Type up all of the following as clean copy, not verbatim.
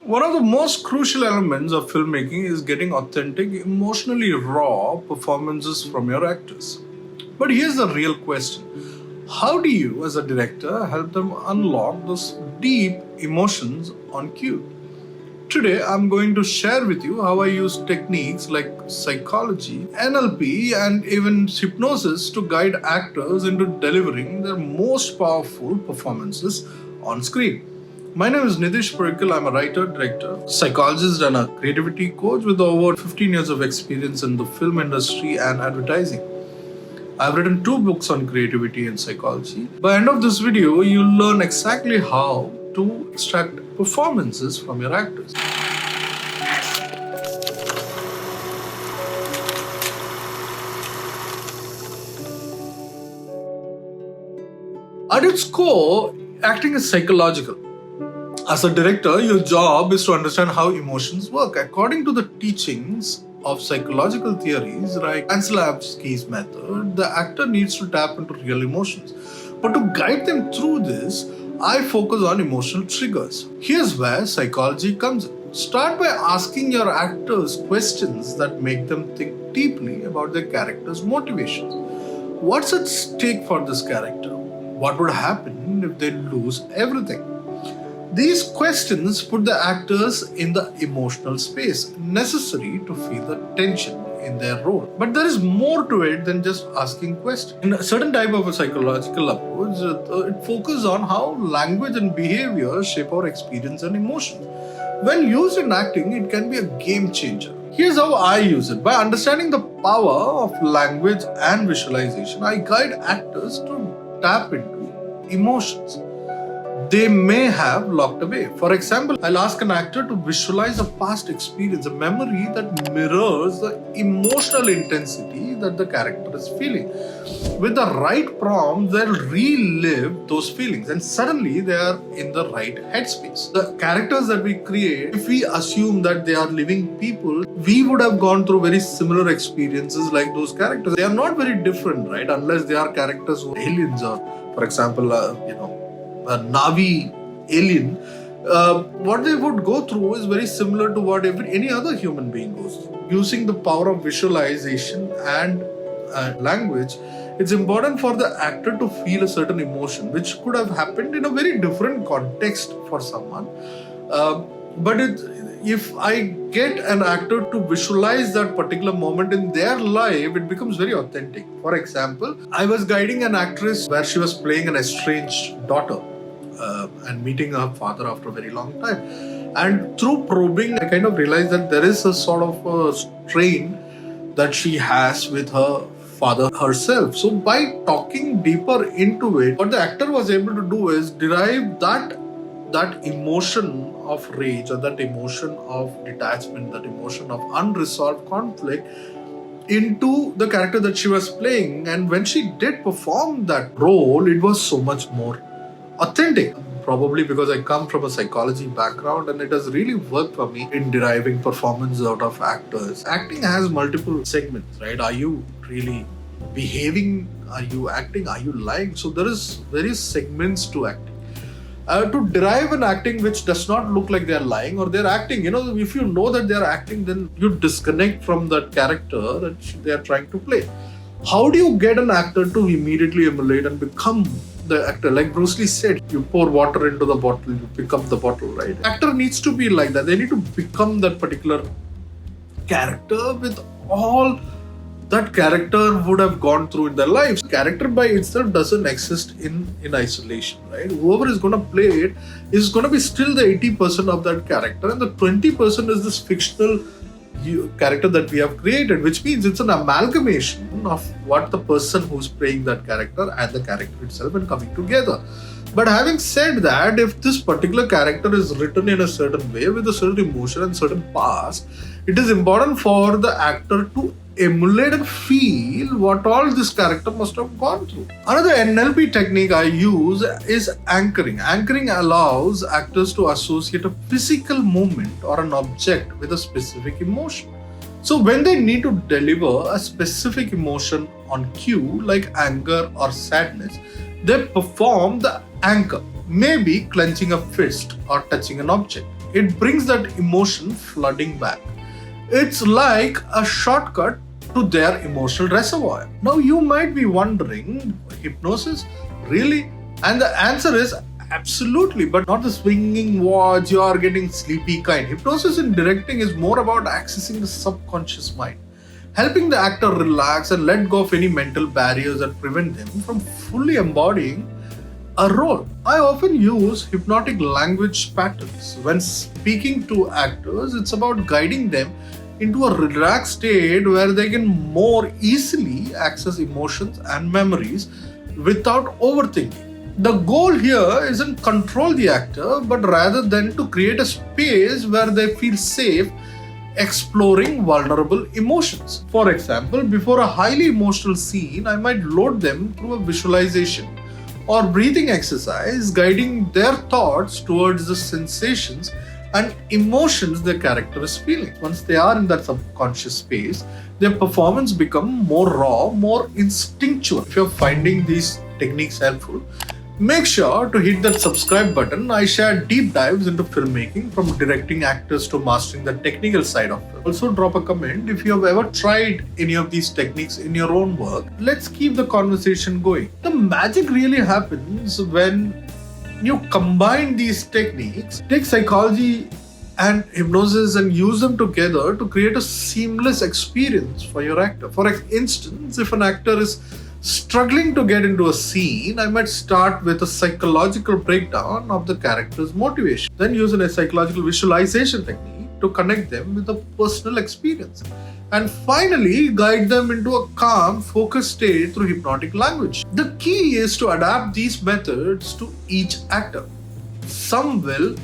One of the most crucial elements of filmmaking is getting authentic, emotionally raw performances from your actors. But here's the real question. How do you, as a director, help them unlock those deep emotions on cue? Today, I'm going to share with you how I use techniques like psychology, NLP, and even hypnosis to guide actors into delivering their most powerful performances on screen. My name is Niddhish Puuzhakkal. I'm a writer, director, psychologist, and a creativity coach with over 15 years of experience in the film industry and advertising. I've written 2 books on creativity and psychology. By the end of this video, you'll learn exactly how to extract performances from your actors. At its core, acting is psychological. As a director, your job is to understand how emotions work. According to the teachings of psychological theories like Stanislavski's method, the actor needs to tap into real emotions. But to guide them through this, I focus on emotional triggers. Here's where psychology comes in. Start by asking your actors questions that make them think deeply about their character's motivations. What's at stake for this character? What would happen if they lose everything? These questions put the actors in the emotional space necessary to feel the tension in their role. But there is more to it than just asking questions. In a certain type of a psychological approach, it focuses on how language and behavior shape our experience and emotions. When used in acting, it can be a game changer. Here's how I use it. By understanding the power of language and visualization, I guide actors to tap into emotions they may have locked away. For example, I'll ask an actor to visualize a past experience, a memory that mirrors the emotional intensity that the character is feeling. With the right prompt, they'll relive those feelings and suddenly they are in the right headspace. The characters that we create, if we assume that they are living people, we would have gone through very similar experiences like those characters. They are not very different, right? Unless they are characters who are aliens or, for example, a Navi alien, what they would go through is very similar to what any other human being goes through. Using the power of visualization and language, it's important for the actor to feel a certain emotion, which could have happened in a very different context for someone. But if I get an actor to visualize that particular moment in their life, it becomes very authentic. For example, I was guiding an actress where she was playing an estranged daughter. And meeting her father after a very long time. And through probing, I kind of realized that there is a sort of a strain that she has with her father herself. So by talking deeper into it, what the actor was able to do is derive that emotion of rage or that emotion of detachment, that emotion of unresolved conflict into the character that she was playing. And when she did perform that role, it was so much more authentic. Probably because I come from a psychology background and it has really worked for me in deriving performance out of actors. Acting has multiple segments, right? Are you really behaving? Are you acting? Are you lying? So there is various segments to acting. To derive an acting which does not look like they're lying or they're acting, if you know that they're acting, then you disconnect from that character that they're trying to play. How do you get an actor to immediately emulate and become the actor? Like Bruce Lee said, you pour water into the bottle, you pick up the bottle, right? Actor needs to be like that. They need to become that particular character with all that character would have gone through in their lives. Character by itself doesn't exist in isolation, right? Whoever is going to play it is going to be still the 80% of that character, and the 20% is this fictional character that we have created, which means it's an amalgamation of what the person who's playing that character and the character itself and coming together. But having said that, if this particular character is written in a certain way with a certain emotion and certain past, it is important for the actor to emulate and feel what all this character must have gone through. Another NLP technique I use is anchoring. Anchoring allows actors to associate a physical movement or an object with a specific emotion. So when they need to deliver a specific emotion on cue, like anger or sadness, they perform the anchor, maybe clenching a fist or touching an object. It brings that emotion flooding back. It's like a shortcut to their emotional reservoir. Now you might be wondering, hypnosis? Really? And the answer is absolutely, but not the swinging watch, you are getting sleepy kind. Hypnosis in directing is more about accessing the subconscious mind, helping the actor relax and let go of any mental barriers that prevent them from fully embodying a role. I often use hypnotic language patterns. When speaking to actors, it's about guiding them into a relaxed state where they can more easily access emotions and memories without overthinking. The goal here isn't control the actor, but rather than to create a space where they feel safe exploring vulnerable emotions. For example, before a highly emotional scene, I might load them through a visualization or breathing exercise, guiding their thoughts towards the sensations and emotions their character is feeling. Once they are in that subconscious space, their performance becomes more raw, more instinctual. If you're finding these techniques helpful, make sure to hit that subscribe button. I share deep dives into filmmaking, from directing actors to mastering the technical side of it. Also drop a comment if you have ever tried any of these techniques in your own work. Let's keep the conversation going. The magic really happens when you combine these techniques, take psychology and hypnosis and use them together to create a seamless experience for your actor. For instance, if an actor is struggling to get into a scene, I might start with a psychological breakdown of the character's motivation, then use a psychological visualization technique to connect them with a personal experience, and finally guide them into a calm, focused state through hypnotic language. The key is to adapt these methods to each actor. Some will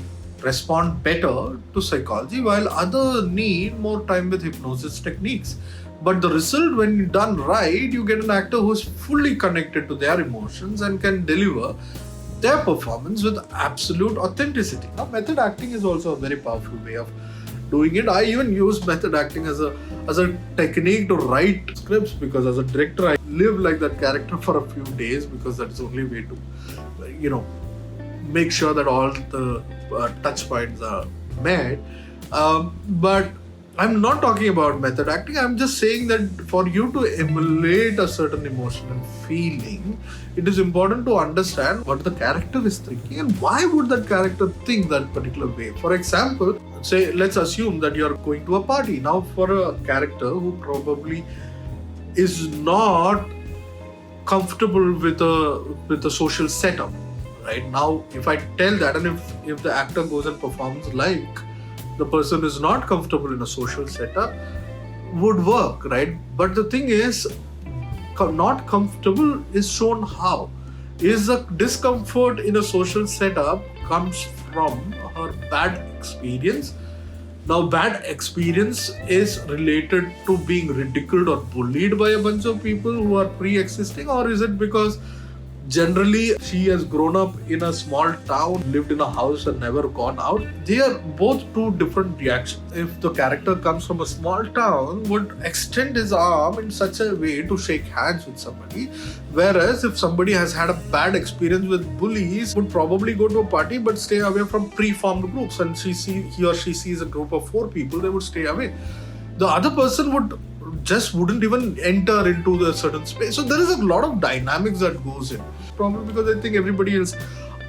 respond better to psychology while others need more time with hypnosis techniques. But the result, when done right, you get an actor who is fully connected to their emotions and can deliver their performance with absolute authenticity. Now, method acting is also a very powerful way of doing it. I even use method acting as a technique to write scripts, because as a director, I live like that character for a few days, because that's the only way to, make sure that all the touch points are met. But I'm not talking about method acting. I'm just saying that for you to emulate a certain emotion and feeling, it is important to understand what the character is thinking and why would that character think that particular way. For example, let's assume that you're going to a party. Now, for a character who probably is not comfortable with a social setup, right? Now, if I tell that, and if the actor goes and performs like the person is not comfortable in a social setup, would work, right? But the thing is, not comfortable is shown how. Is the discomfort in a social setup comes from her bad experience. Now, bad experience is related to being ridiculed or bullied by a bunch of people who are pre-existing, or is it because generally she has grown up in a small town, lived in a house and never gone out? They are both two different reactions. If the character comes from a small town, would extend his arm in such a way to shake hands with somebody, whereas if somebody has had a bad experience with bullies, would probably go to a party but stay away from pre-formed groups, and he or she sees a group of 4 people, they would stay away. The other person wouldn't even enter into the certain space. So there is a lot of dynamics that goes in. Probably because I think everybody is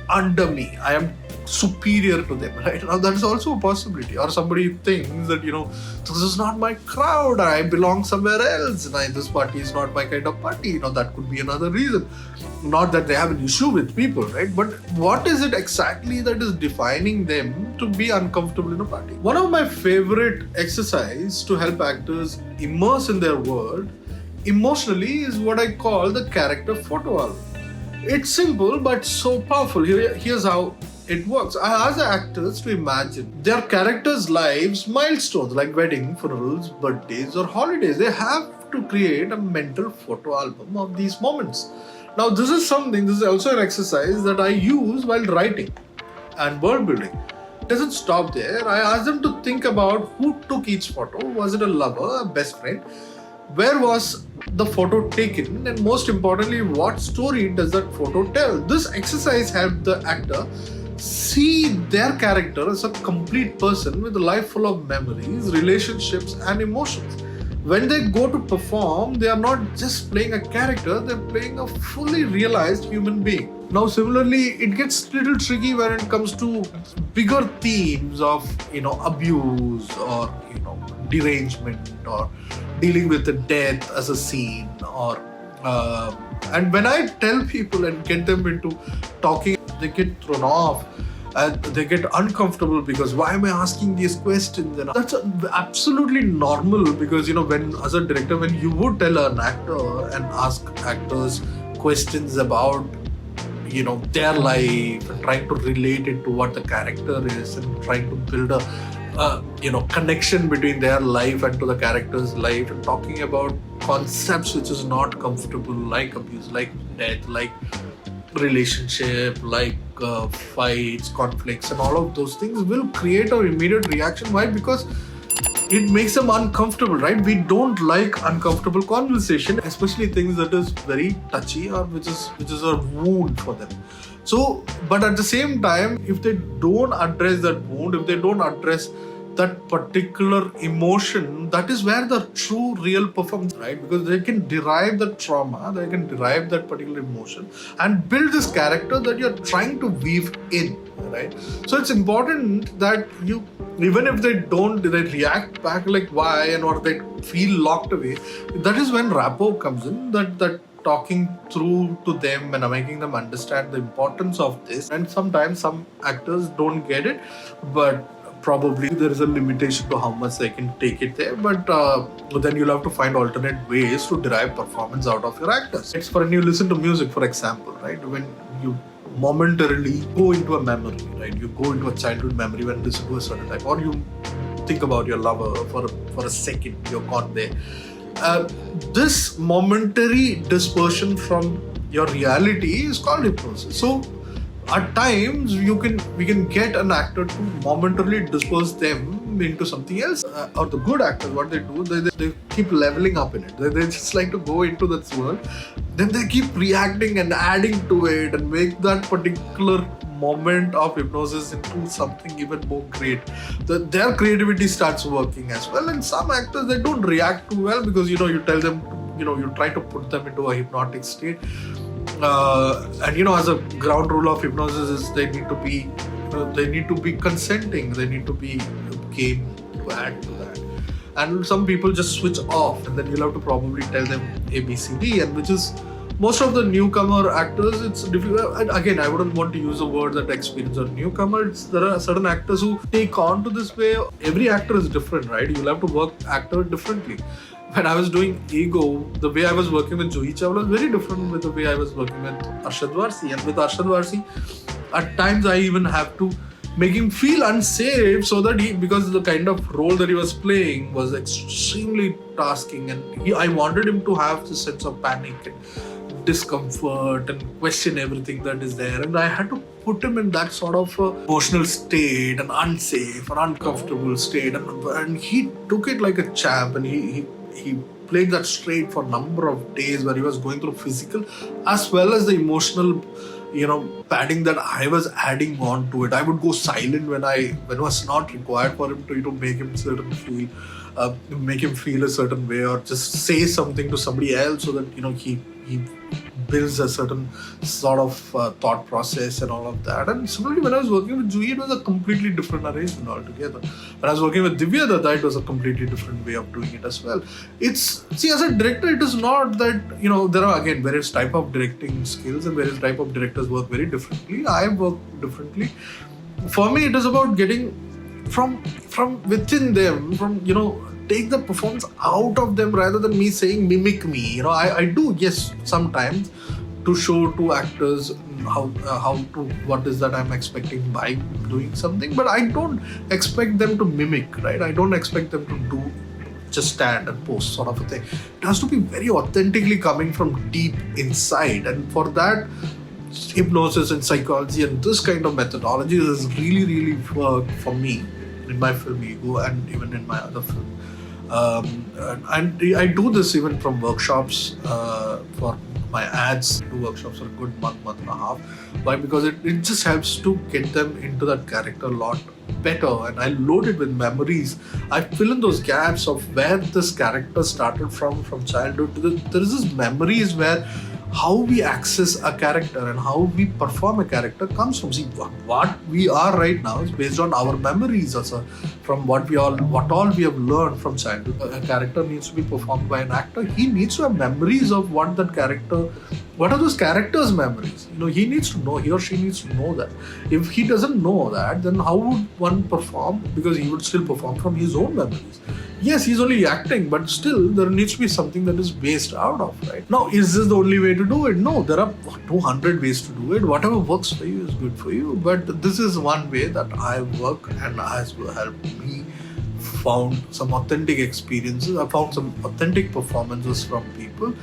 under me. I am superior to them, right? Now that is also a possibility. Or somebody thinks that, this is not my crowd, I belong somewhere else, and this party is not my kind of party. That could be another reason. Not that they have an issue with people, right? But what is it exactly that is defining them to be uncomfortable in a party? One of my favorite exercises to help actors immerse in their world emotionally is what I call the character photo album. It's simple but so powerful. Here's how it works. I ask the actors to imagine their characters' lives milestones like wedding, funerals, birthdays, or holidays. They have to create a mental photo album of these moments. Now, this is also an exercise that I use while writing and world building. It doesn't stop there. I ask them to think about who took each photo. Was it a lover, a best friend? Where was the photo taken? And most importantly, what story does that photo tell? This exercise helps the actor see their character as a complete person with a life full of memories, relationships, and emotions. When they go to perform, they are not just playing a character, they're playing a fully realized human being. Now, similarly, it gets a little tricky when it comes to bigger themes of, abuse or, derangement or dealing with the death as a scene or and when I tell people and get them into talking, they get thrown off and they get uncomfortable because why am I asking these questions? And that's absolutely normal because, when as a director, when you would tell an actor and ask actors questions about, their life and trying to relate it to what the character is and trying to build a connection between their life and to the character's life and talking about concepts which is not comfortable, like abuse, like death, like relationship, like fights, conflicts, and all of those things will create an immediate reaction. Why? Because it makes them uncomfortable, right? We don't like uncomfortable conversation, especially things that is very touchy or which is a wound for them. So, but at the same time, if they don't address that wound, if they don't address that particular emotion, that is where the true real performance, right? Because they can derive the trauma, they can derive that particular emotion and build this character that you're trying to weave in, right? So it's important that you, even if they react back like why and or they feel locked away, that is when rapport comes in, that talking through to them and making them understand the importance of this. And sometimes some actors don't get it, but probably there is a limitation to how much they can take it there, but then you'll have to find alternate ways to derive performance out of your actors. It's when you listen to music, for example, right? When you momentarily go into a memory, right? You go into a childhood memory when you listen to a certain type, or you think about your lover for a second, you're caught there. This momentary dispersion from your reality is called hypnosis. So at times we can get an actor to momentarily disperse them into something else. Or the good actors, what they do, they keep leveling up in it. They just like to go into that world, then they keep reacting and adding to it and make that particular moment of hypnosis into something even more great. Their creativity starts working as well. And some actors, they don't react too well because you tell them, you try to put them into a hypnotic state. And as a ground rule of hypnosis is they need to be consenting, they need to be game to add to that. And some people just switch off, and then you'll have to probably tell them A, B, C, D, and which is most of the newcomer actors, it's difficult. And again, I wouldn't want to use a word that experience or newcomer. There are certain actors who take on to this way. Every actor is different, right? You'll have to work actor differently. When I was doing Ego, the way I was working with Juhi Chawla was very different with the way I was working with Arshad Warsi. And with Arshad Warsi, at times I even have to make him feel unsafe so that because the kind of role that he was playing was extremely tasking, and I wanted him to have this sense of panic and discomfort and question everything that is there. And I had to put him in that sort of emotional state, an unsafe and uncomfortable state. And he took it like a champ, and he played that straight for a number of days where he was going through physical as well as the emotional, padding that I was adding on to it. I would go silent when it was not required for him to make him make him feel a certain way, or just say something to somebody else so that he builds a certain sort of thought process and all of that. And similarly, when I was working with Juhi, it was a completely different arrangement altogether. When I was working with Divya Datta, it was a completely different way of doing it as well. As a director, it is not that, there are again various type of directing skills and various type of directors work very differently. I work differently. For me, it is about getting from within them, take the performance out of them rather than me saying mimic me. I do, yes, sometimes to show to actors how to what is that I'm expecting by doing something, but I don't expect them to mimic, right? I don't expect them to do just stand and pose sort of a thing. It has to be very authentically coming from deep inside, and for that, hypnosis and psychology and this kind of methodology has really, really worked for me in my film Ego and even in my other film. And I do this even from workshops for my ads do workshops for a good month and a half. Why? Because it just helps to get them into that character a lot better, and I load it with memories. I fill in those gaps of where this character started from childhood to there is this memories where how we access a character and how we perform a character comes from. See, what we are right now is based on our memories also, from what all we have learned from childhood. A character needs to be performed by an actor. He needs to have memories of what are those characters' memories. He needs to know, he or she needs to know that. If he doesn't know that, then how would one perform? Because he would still perform from his own memories. Yes, he's only acting, but still there needs to be something that is based out of, right? Now, is this the only way to do it? No, there are 200 ways to do it. Whatever works for you is good for you. But this is one way that I work and has helped me found some authentic experiences. I found some authentic performances from people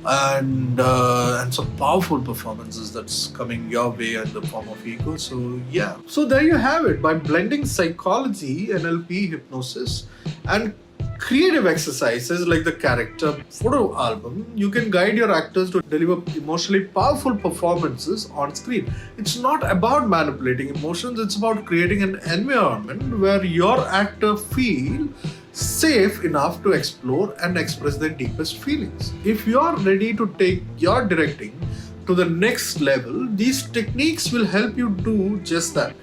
and some powerful performances that's coming your way in the form of ego. So yeah. So there you have it. By blending psychology, NLP, hypnosis, and creative exercises like the character photo album, you can guide your actors to deliver emotionally powerful performances on screen. It's not about manipulating emotions, it's about creating an environment where your actor feel safe enough to explore and express their deepest feelings. If you're ready to take your directing to the next level, these techniques will help you do just that.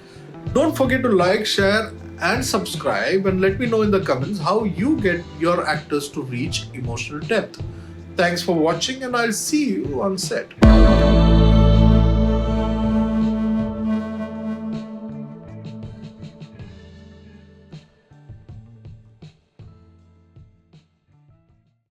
Don't forget to like, share, and subscribe, and let me know in the comments how you get your actors to reach emotional depth. Thanks for watching, and I'll see you on set.